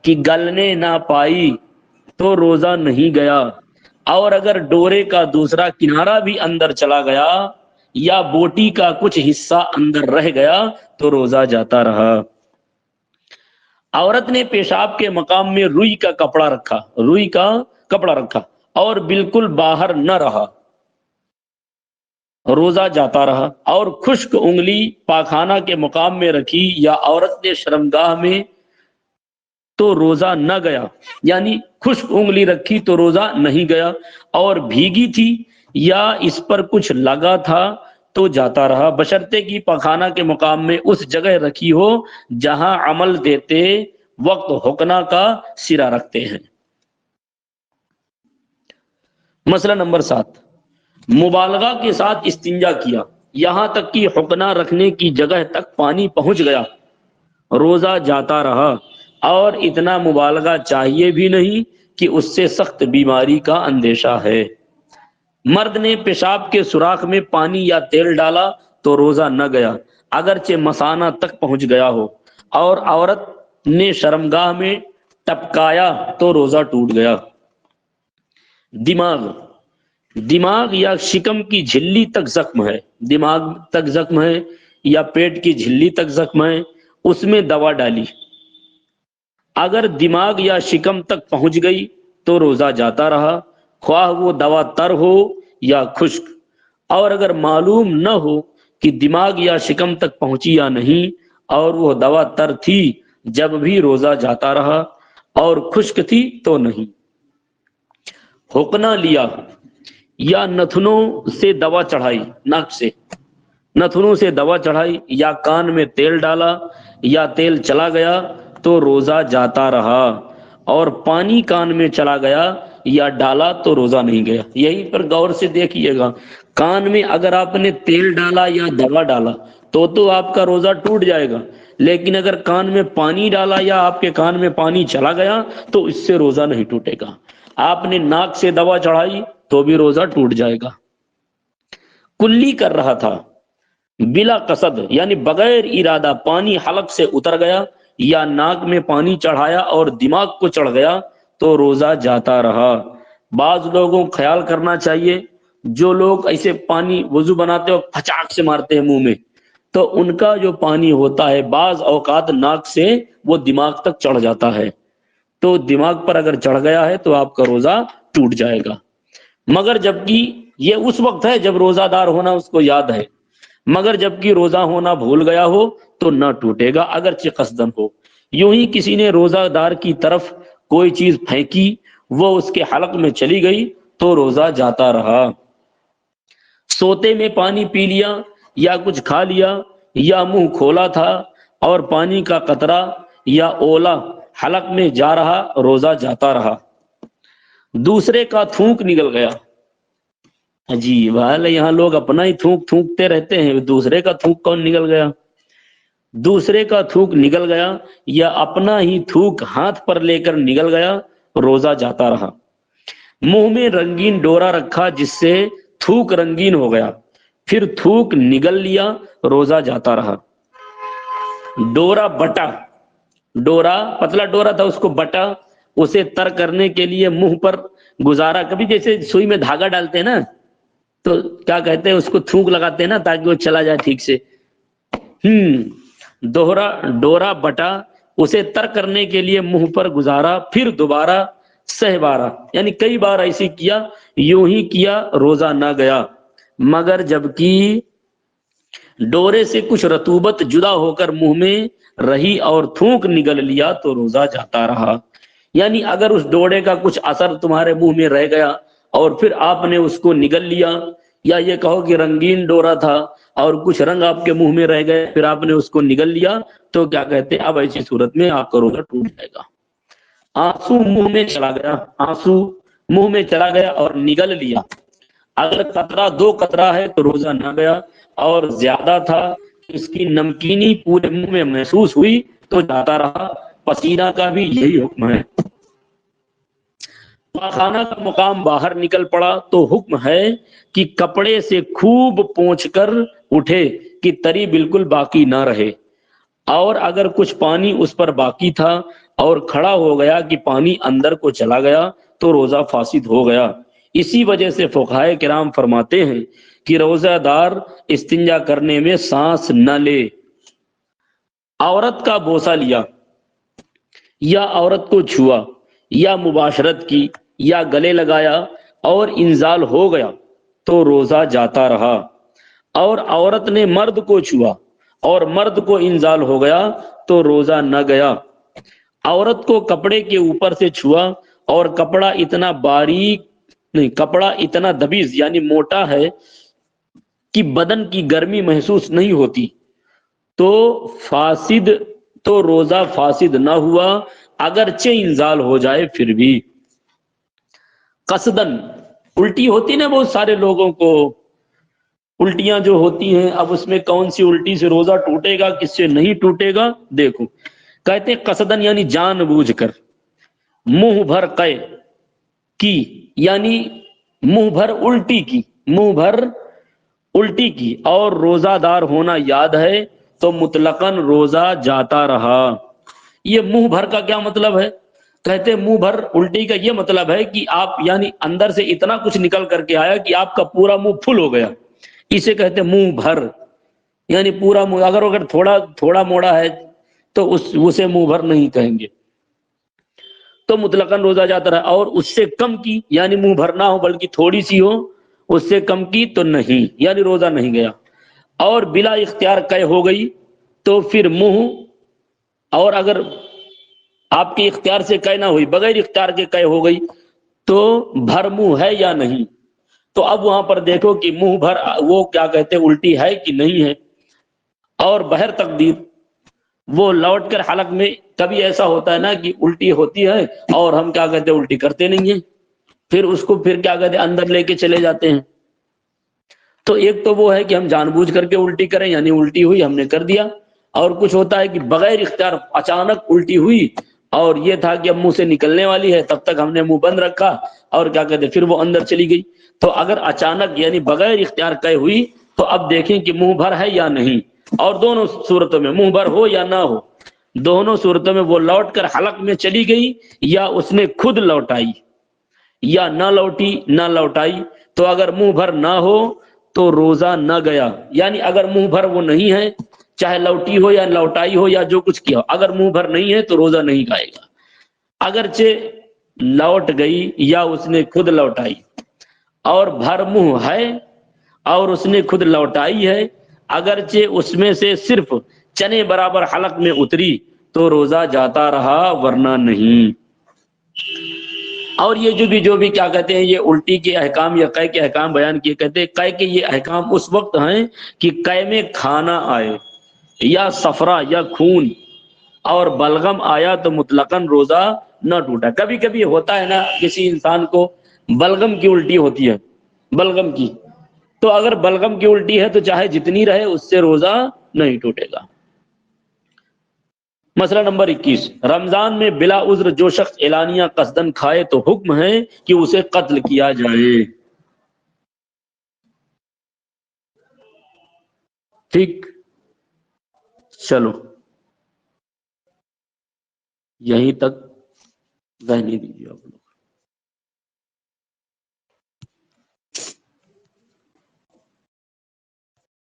کہ گلنے نہ پائی تو روزہ نہیں گیا، اور اگر ڈورے کا دوسرا کنارہ بھی اندر چلا گیا یا بوٹی کا کچھ حصہ اندر رہ گیا تو روزہ جاتا رہا۔ عورت نے پیشاب کے مقام میں روئی کا کپڑا رکھا اور بالکل باہر نہ رہا، روزہ جاتا رہا، اور خشک انگلی پاخانہ کے مقام میں رکھی یا عورت نے شرمگاہ میں تو روزہ نہ گیا، یعنی خشک انگلی رکھی تو روزہ نہیں گیا، اور بھیگی تھی یا اس پر کچھ لگا تھا تو جاتا رہا، بشرطے کی پاخانہ کے مقام میں اس جگہ رکھی ہو جہاں عمل دیتے وقت حقنہ کا سرا رکھتے ہیں۔ مسئلہ نمبر 7، مبالغہ کے ساتھ استنجا کیا یہاں تک کہ حقنہ رکھنے کی جگہ تک پانی پہنچ گیا، روزہ جاتا رہا، اور اتنا مبالغہ چاہیے بھی نہیں کہ اس سے سخت بیماری کا اندیشہ ہے۔ مرد نے پیشاب کے سوراخ میں پانی یا تیل ڈالا تو روزہ نہ گیا اگرچہ مثانہ تک پہنچ گیا ہو، اور عورت نے شرمگاہ میں ٹپکایا تو روزہ ٹوٹ گیا۔ دماغ یا شکم کی جھلی تک زخم ہے، دماغ تک زخم ہے یا پیٹ کی جھلی تک زخم ہے، اس میں دوا ڈالی، اگر دماغ یا شکم تک پہنچ گئی تو روزہ جاتا رہا، خواہ وہ دوا تر ہو یا خشک، اور اگر معلوم نہ ہو کہ دماغ یا شکم تک پہنچی یا نہیں اور وہ دوا تر تھی جب بھی روزہ جاتا رہا، اور خشک تھی تو نہیں۔ حقنہ لیا یا نتھنوں سے دوا چڑھائی، ناک سے نتھنوں سے دوا چڑھائی یا کان میں تیل ڈالا یا تیل چلا گیا تو روزہ جاتا رہا، اور پانی کان میں چلا گیا یا ڈالا تو روزہ نہیں گیا۔ یہیں پر غور سے دیکھیے گا، کان میں اگر آپ نے تیل ڈالا یا دوا ڈالا تو آپ کا روزہ ٹوٹ جائے گا، لیکن اگر کان میں پانی ڈالا یا آپ کے کان میں پانی چلا گیا تو اس سے روزہ نہیں ٹوٹے گا۔ آپ نے ناک سے دوا چڑھائی تو بھی روزہ ٹوٹ جائے گا۔ کلی کر رہا تھا بلا قصد، یعنی بغیر ارادہ پانی حلق سے اتر گیا یا ناک میں پانی چڑھایا اور دماغ کو چڑھ گیا تو روزہ جاتا رہا۔ بعض لوگوں کو خیال کرنا چاہیے، جو لوگ ایسے پانی وضو بناتے ہو پھچاک سے مارتے ہیں منہ میں، تو ان کا جو پانی ہوتا ہے بعض اوقات ناک سے وہ دماغ تک چڑھ جاتا ہے، تو دماغ پر اگر چڑھ گیا ہے تو آپ کا روزہ ٹوٹ جائے گا، مگر جبکہ یہ اس وقت ہے جب روزہ دار ہونا اس کو یاد ہے، مگر جبکہ روزہ ہونا بھول گیا ہو تو نہ ٹوٹے گا اگرچہ قصدن ہو۔ یوں ہی کسی نے روزہ دار کی طرف کوئی چیز پھینکی، وہ اس کے حلق میں چلی گئی تو روزہ جاتا رہا۔ سوتے میں پانی پی لیا یا کچھ کھا لیا یا منہ کھولا تھا اور پانی کا قطرہ یا اولا حلق میں جا رہا، روزہ جاتا رہا۔ دوسرے کا تھوک نکل گیا، عجیب حال ہے، یہاں لوگ اپنا ہی تھوک تھوکتے رہتے ہیں، دوسرے کا تھوک کون نکل گیا؟ دوسرے کا تھوک نکل گیا یا اپنا ہی تھوک ہاتھ پر لے کر نکل گیا، روزہ جاتا رہا۔ منہ میں رنگین ڈورا رکھا جس سے تھوک رنگین ہو گیا، پھر تھوک نگل لیا، روزہ جاتا رہا۔ ڈورا بٹا، ڈورا پتلا ڈورا تھا، اس کو بٹا، اسے تر کرنے کے لیے منہ پر گزارا، کبھی جیسے سوئی میں دھاگا ڈالتے ہیں نا تو کیا کہتے ہیں اس کو تھوک لگاتے ہیں نا تاکہ وہ چلا جائے ٹھیک سے، ڈورا بٹا، اسے تر کرنے کے لیے منہ پر گزارا، پھر دوبارہ سہ بارہ، یعنی کئی بار ایسے کیا، یوں ہی کیا، روزہ نہ گیا، مگر جبکہ ڈورے سے کچھ رطوبت جدا ہو کر منہ میں رہی اور تھوک نگل لیا تو روزہ جاتا رہا۔ یعنی اگر اس ڈوڑے کا کچھ اثر تمہارے منہ میں رہ گیا اور پھر آپ نے اس کو نگل لیا، یا یہ کہو کہ رنگین ڈورا تھا اور کچھ رنگ آپ کے منہ میں رہ گئے پھر آپ نے اس کو نگل لیا، تو کیا کہتے ہیں اب ایسی صورت میں آپ کا روزہ ٹوٹ جائے گا۔ آنسو منہ میں چلا گیا، آنسو منہ میں چلا گیا اور نگل لیا، اگر قطرہ 2 قطرہ ہے تو روزہ نہ گیا، اور زیادہ تھا اس کی نمکینی پورے منہ میں محسوس ہوئی تو جاتا رہا۔ پسینہ کا بھی یہی حکم ہے۔ پاخانہ کا مقام باہر نکل پڑا تو حکم ہے کہ کپڑے سے خوب پونچھ کر اٹھے کہ تری بالکل باقی نہ رہے، اور اگر کچھ پانی اس پر باقی تھا اور کھڑا ہو گیا کہ پانی اندر کو چلا گیا تو روزہ فاسد ہو گیا۔ اسی وجہ سے فقہائے کرام فرماتے ہیں کہ روزہ دار استنجا کرنے میں سانس نہ لے۔ عورت کا بوسہ لیا یا عورت کو چھوا یا مباشرت کی یا گلے لگایا اور انزال ہو گیا تو روزہ جاتا رہا، اور عورت نے مرد کو چھوا اور مرد کو انزال ہو گیا تو روزہ نہ گیا۔ عورت کو کپڑے کے اوپر سے چھوا اور کپڑا اتنا باریک نہیں، کپڑا اتنا دبیز یعنی موٹا ہے کہ بدن کی گرمی محسوس نہیں ہوتی تو فاسد، تو روزہ فاسد نہ ہوا اگرچہ انزال ہو جائے پھر بھی۔ قصدن، الٹی ہوتی نا بہت سارے لوگوں کو، الٹیاں جو ہوتی ہیں، اب اس میں کون سی الٹی سے روزہ ٹوٹے گا کس سے نہیں ٹوٹے گا دیکھو، کہتے ہیں قصدن یعنی جان بوجھ کر، منہ بھر قے کی یعنی منہ بھر الٹی کی، منہ بھر الٹی کی اور روزہ دار ہونا یاد ہے تو مطلقاً روزہ جاتا رہا۔ یہ منہ بھر کا کیا مطلب ہے؟ کہتے منہ بھر الٹی کا یہ مطلب ہے کہ آپ یعنی اندر سے اتنا کچھ نکل کر کے آیا کہ آپ کا پورا منہ پھل ہو گیا، اسے کہتے منہ بھر، یعنی پورا منہ، اگر تھوڑا تھوڑا موڑا ہے تو اسے منہ بھر نہیں کہیں گے، تو مطلقاً روزہ جاتا رہا۔ اور اس سے کم کی یعنی منہ بھر نہ ہو بلکہ تھوڑی سی ہو، اس سے کم کی تو نہیں، یعنی روزہ نہیں گیا۔ اور بلا اختیار قے ہو گئی تو پھر منہ، اور اگر آپ کے اختیار سے قے نہ ہوئی، بغیر اختیار کے قے ہو گئی تو بھر منہ ہے یا نہیں، تو اب وہاں پر دیکھو کہ منہ بھر وہ کیا کہتے ہیں الٹی ہے کہ نہیں ہے۔ اور بہر تقدیر وہ لوٹ کر حلق میں، کبھی ایسا ہوتا ہے نا کہ الٹی ہوتی ہے اور ہم کیا کہتے ہیں الٹی کرتے نہیں ہیں، پھر اس کو پھر کیا کہتے ہیں اندر لے کے چلے جاتے ہیں۔ تو ایک تو وہ ہے کہ ہم جان بوجھ کر کے الٹی کریں یعنی الٹی ہوئی ہم نے کر دیا، اور کچھ ہوتا ہے کہ بغیر اختیار اچانک الٹی ہوئی اور یہ تھا کہ اب منہ سے نکلنے والی ہے، تب تک ہم نے منہ بند رکھا اور کیا کہتے ہیں پھر وہ اندر چلی گئی۔ تو اگر اچانک یعنی بغیر اختیار قے ہوئی تو اب دیکھیں کہ منہ بھر ہے یا نہیں، اور دونوں صورتوں میں منہ بھر ہو یا نہ ہو، دونوں صورتوں میں وہ لوٹ کر حلق میں چلی گئی یا اس نے خود لوٹائی یا نہ لوٹی نہ لوٹائی، تو اگر منہ بھر نہ ہو تو روزہ نہ گیا، یعنی اگر منہ بھر وہ نہیں ہے، چاہے لوٹی ہو یا لوٹائی ہو یا جو کچھ کیا ہو، اگر منہ بھر نہیں ہے تو روزہ نہیں گائے گا۔ اگرچہ لوٹ گئی یا اس نے خود لوٹائی، اور بھر منہ ہے اور اس نے خود لوٹائی ہے، اگرچہ اس میں سے صرف چنے برابر حلق میں اتری تو روزہ جاتا رہا ورنہ نہیں۔ اور یہ جو بھی کیا کہتے ہیں یہ الٹی کے احکام یا قے کے احکام بیان کیے، کہتے ہیں قے کے یہ احکام اس وقت ہیں کہ قے میں کھانا آئے یا صفرا یا خون اور بلغم آیا تو مطلقاً روزہ نہ ٹوٹا۔ کبھی کبھی ہوتا ہے نا کسی انسان کو بلغم کی الٹی ہوتی ہے، بلغم کی، تو اگر بلغم کی الٹی ہے تو چاہے جتنی رہے اس سے روزہ نہیں ٹوٹے گا۔ مسئلہ نمبر 21، رمضان میں بلا عذر جو شخص اعلانیہ قصدن کھائے تو حکم ہے کہ اسے قتل کیا جائے۔ ٹھیک، چلو یہیں تک رہنے دیجیے آپ لوگ۔